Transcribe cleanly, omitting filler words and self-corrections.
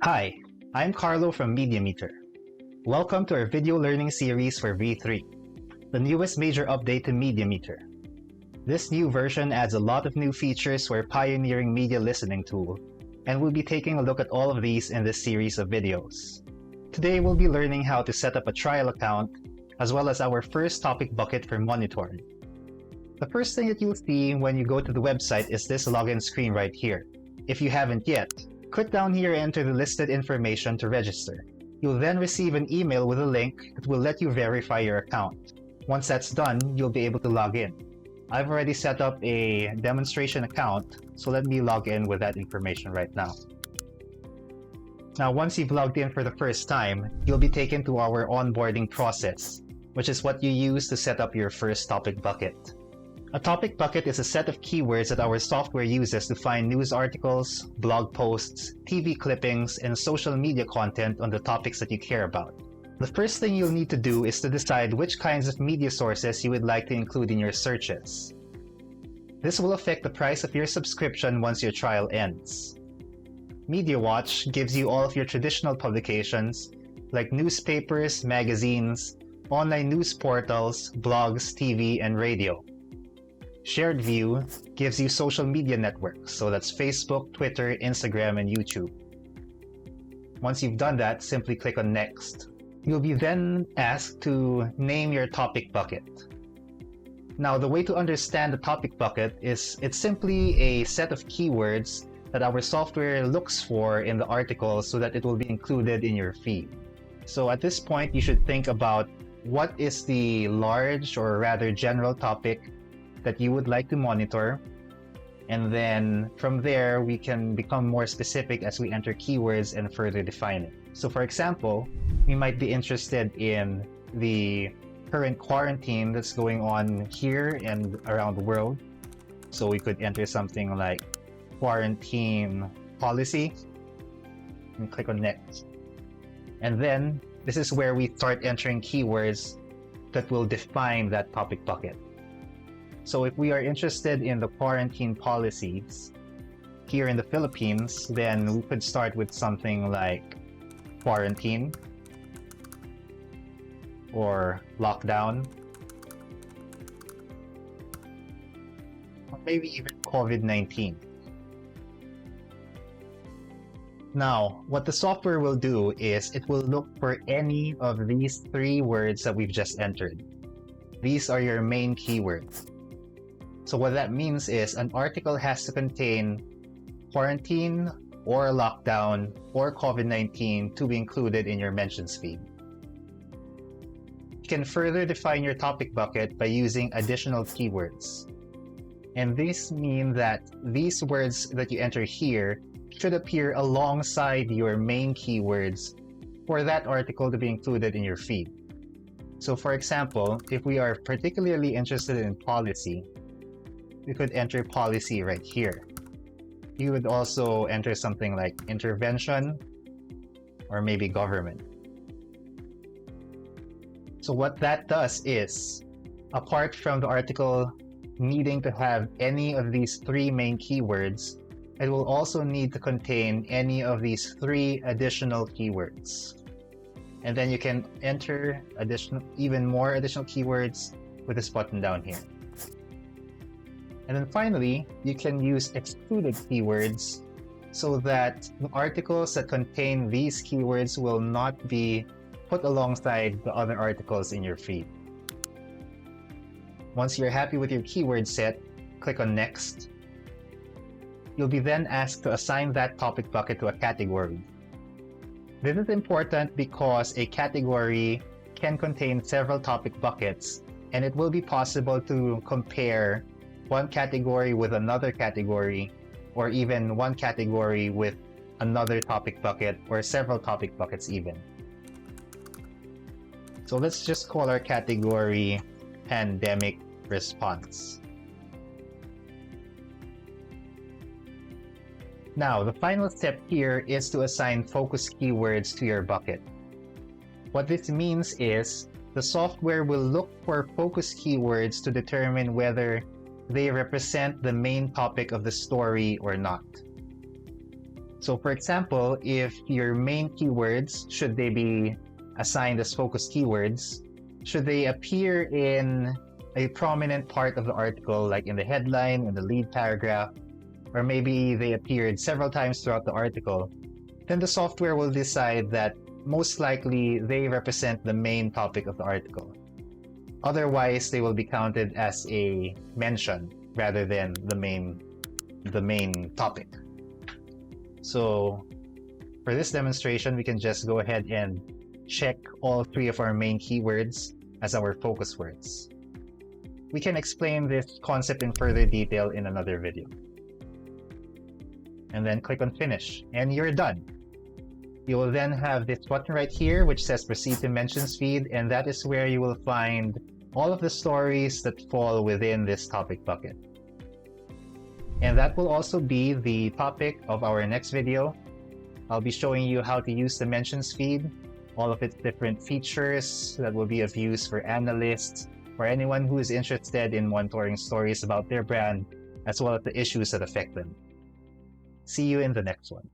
Hi, I'm Carlo from MediaMeter. Welcome to our video learning series for V3, the newest major update to MediaMeter. This new version adds a lot of new features to our pioneering media listening tool, and we'll be taking a look at all of these in this series of videos. Today we'll be learning how to set up a trial account, as well as our first topic bucket for monitoring. The first thing that you'll see when you go to the website is this login screen right here. If you haven't yet, click down here and enter the listed information to register. You'll then receive an email with a link that will let you verify your account. Once that's done, you'll be able to log in. I've already set up a demonstration account, so let me log in with that information right now. Now, once you've logged in for the first time, you'll be taken to our onboarding process, which is what you use to set up your first topic bucket. A topic bucket is a set of keywords that our software uses to find news articles, blog posts, TV clippings, and social media content on the topics that you care about. The first thing you'll need to do is to decide which kinds of media sources you would like to include in your searches. This will affect the price of your subscription once your trial ends. MediaWatch gives you all of your traditional publications, like newspapers, magazines, online news portals, blogs, TV, and radio. SharedView gives you social media networks, so that's Facebook, Twitter, Instagram, and YouTube. Once you've done that, simply click on Next. You'll be then asked to name your topic bucket. Now, the way to understand the topic bucket is it's simply a set of keywords that our software looks for in the article so that it will be included in your feed. So at this point, you should think about what is the large or rather general topic that you would like to monitor, and then from there we can become more specific as we enter keywords and further define it. So for example, we might be interested in the current quarantine that's going on here and around the world. So we could enter something like quarantine policy and click on Next. And then this is where we start entering keywords that will define that topic bucket. So if we are interested in the quarantine policies here in the Philippines, then we could start with something like quarantine or lockdown, or maybe even COVID-19. Now, what the software will do is it will look for any of these three words that we've just entered. These are your main keywords. So what that means is an article has to contain quarantine or lockdown or COVID-19 to be included in your mentions feed. You can further define your topic bucket by using additional keywords. And these mean that these words that you enter here should appear alongside your main keywords for that article to be included in your feed. So for example, if we are particularly interested in policy, you could enter policy right here. You would also enter something like intervention or maybe government. So what that does is, apart from the article needing to have any of these three main keywords, it will also need to contain any of these three additional keywords. And then you can enter even more additional keywords with this button down here. And then finally, you can use excluded keywords so that the articles that contain these keywords will not be put alongside the other articles in your feed. Once you're happy with your keyword set, click on Next. You'll be then asked to assign that topic bucket to a category. This is important because a category can contain several topic buckets, and it will be possible to compare one category with another category, or even one category with another topic bucket, or several topic buckets even. So let's just call our category Pandemic Response. Now, the final step here is to assign focus keywords to your bucket. What this means is the software will look for focus keywords to determine whether they represent the main topic of the story or not. So for example, if your main keywords, should they be assigned as focus keywords, should they appear in a prominent part of the article, like in the headline, in the lead paragraph, or maybe they appeared several times throughout the article, then the software will decide that most likely they represent the main topic of the article. Otherwise, they will be counted as a mention rather than the main topic. So for this demonstration, we can just go ahead and check all three of our main keywords as our focus words. We can explain this concept in further detail in another video. And then click on Finish, and you're done. You will then have this button right here which says Proceed to Mentions feed, and that is where you will find all of the stories that fall within this topic bucket. And that will also be the topic of our next video. I'll be showing you how to use the Mentions feed, all of its different features that will be of use for analysts or anyone who is interested in monitoring stories about their brand, as well as the issues that affect them. See you in the next one.